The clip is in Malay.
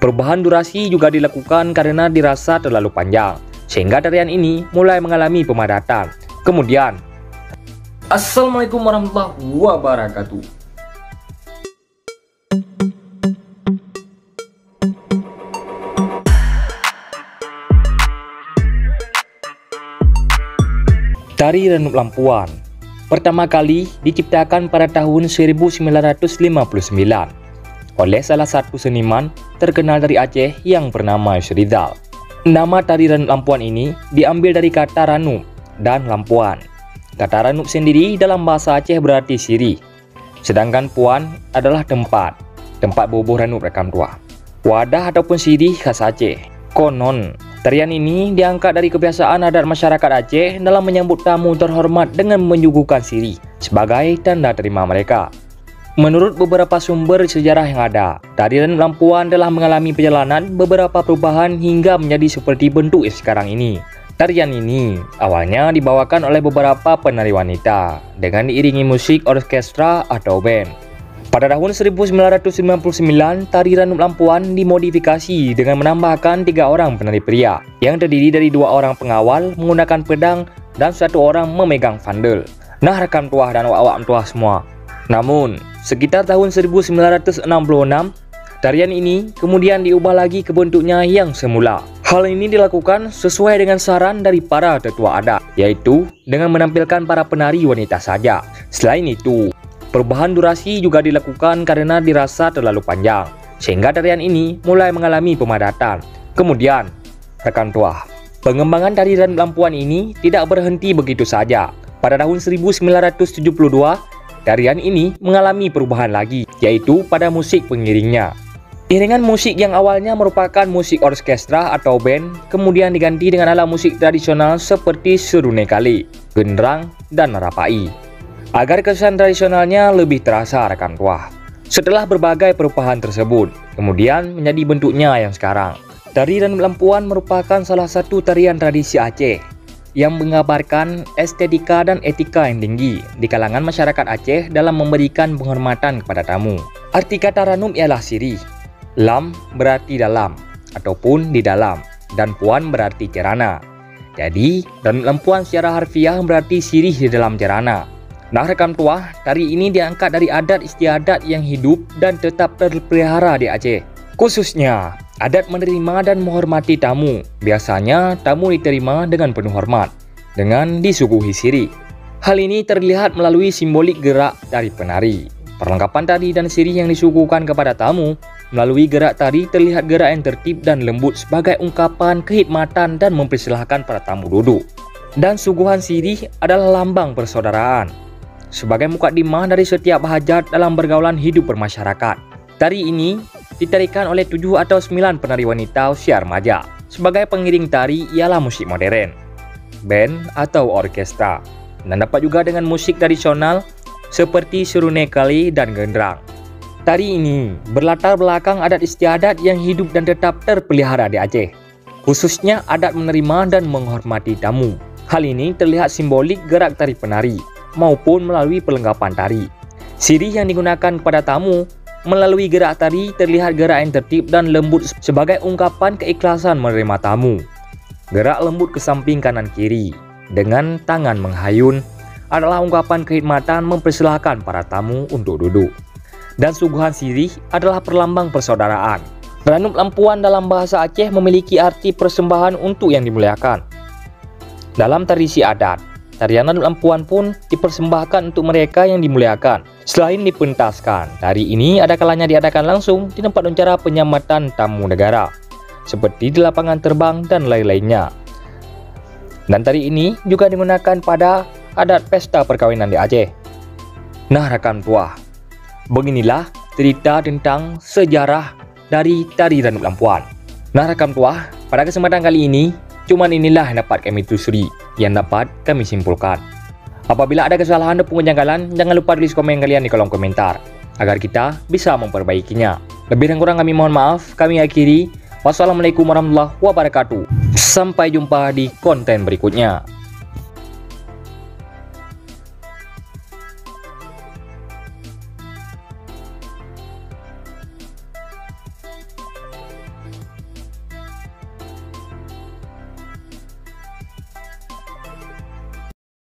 Perubahan durasi juga dilakukan karena dirasa terlalu panjang, sehingga tarian ini mulai mengalami pemadatan. Kemudian, Assalamualaikum warahmatullahi wabarakatuh. Tari Renup Lampuan pertama kali diciptakan pada tahun 1959 oleh salah satu seniman terkenal dari Aceh yang bernama Yusridal. Nama tari Renup Lampuan ini diambil dari kata Ranup dan Lampuan. Kata Ranup sendiri dalam bahasa Aceh berarti sirih, sedangkan Puan adalah tempat bubuh Ranup rekam tua. Wadah ataupun sirih khas Aceh. Konon, tarian ini diangkat dari kebiasaan adat masyarakat Aceh dalam menyambut tamu terhormat dengan menyuguhkan sirih sebagai tanda terima mereka. Menurut beberapa sumber sejarah yang ada, tari Renup Lampuan telah mengalami perjalanan beberapa perubahan hingga menjadi seperti bentuk sekarang ini. Tarian ini awalnya dibawakan oleh beberapa penari wanita dengan diiringi musik orkestra atau band. Pada tahun 1999, tari Renup Lampuan dimodifikasi dengan menambahkan 3 orang penari pria yang terdiri dari 2 orang pengawal menggunakan pedang dan 1 orang memegang vandel. Nah rekan tuah dan awak-awak tuah semua. Namun, sekitar tahun 1966, tarian ini kemudian diubah lagi ke bentuknya yang semula. Hal ini dilakukan sesuai dengan saran dari para tetua adat, yaitu dengan menampilkan para penari wanita saja. Selain itu, perubahan durasi juga dilakukan karena dirasa terlalu panjang, sehingga tarian ini mulai mengalami pemadatan. Kemudian, rekan tuah, pengembangan tari Renup Lampuan ini tidak berhenti begitu saja. Pada tahun 1972, tarian ini mengalami perubahan lagi, yaitu pada musik pengiringnya. Iringan musik yang awalnya merupakan musik orkestra atau band, kemudian diganti dengan alat musik tradisional seperti serune kali, genderang, dan rapai. Agar kesan tradisionalnya lebih terasa rekan tuah. Setelah berbagai perubahan tersebut, kemudian menjadi bentuknya yang sekarang. Tari Renup Lampuan merupakan salah satu tarian tradisi Aceh yang menggambarkan estetika dan etika yang tinggi di kalangan masyarakat Aceh dalam memberikan penghormatan kepada tamu. Arti kata Ranup ialah sirih, lam berarti dalam ataupun di dalam, dan puan berarti cerana. Jadi, Renup Lampuan secara harfiah berarti sirih di dalam cerana. Nah rekan tuah, tari ini diangkat dari adat istiadat yang hidup dan tetap terpelihara di Aceh. Khususnya, adat menerima dan menghormati tamu. Biasanya, tamu diterima dengan penuh hormat, dengan disuguhi sirih. Hal ini terlihat melalui simbolik gerak dari penari. Perlengkapan tari dan sirih yang disuguhkan kepada tamu. Melalui gerak tari terlihat gerak yang tertib dan lembut sebagai ungkapan kehormatan dan mempersilahkan para tamu duduk. Dan suguhan sirih adalah lambang persaudaraan, sebagai mukadimah dari setiap hajat dalam pergaulan hidup bermasyarakat. Tari ini ditarikan oleh 7 atau 9 penari wanita usia remaja. Sebagai pengiring tari ialah musik modern, band atau orkestra, dan dapat juga dengan musik tradisional seperti serune kali dan genderang. Tari ini berlatar belakang adat istiadat yang hidup dan tetap terpelihara di Aceh, khususnya adat menerima dan menghormati tamu. Hal ini terlihat simbolik gerak tari penari maupun melalui perlengkapan tari. Sirih yang digunakan kepada tamu melalui gerak tari terlihat gerak yang tertib dan lembut sebagai ungkapan keikhlasan menerima tamu. Gerak lembut ke samping kanan kiri dengan tangan menghayun adalah ungkapan kehormatan mempersilahkan para tamu untuk duduk. Dan suguhan sirih adalah perlambang persaudaraan. Renup Lampuan dalam bahasa Aceh memiliki arti persembahan untuk yang dimuliakan. Dalam tradisi adat, tarian Renup Lampuan pun dipersembahkan untuk mereka yang dimuliakan. Selain dipentaskan, tari ini ada kalanya diadakan langsung di tempat acara penyambatan tamu negara, seperti di lapangan terbang dan lain-lainnya. Dan tari ini juga digunakan pada adat pesta perkawinan di Aceh. Nah rekan tuah, beginilah cerita tentang sejarah dari tari Renup Lampuan. Nah rekan tuah, pada kesempatan kali ini, cuman inilah yang dapat kami telusuri, yang dapat kami simpulkan. Apabila ada kesalahan ataupun kejanggalan, jangan lupa tulis komen kalian di kolom komentar, agar kita bisa memperbaikinya. Lebih dan kurang kami mohon maaf, kami akhiri. Wassalamualaikum warahmatullahi wabarakatuh. Sampai jumpa di konten berikutnya.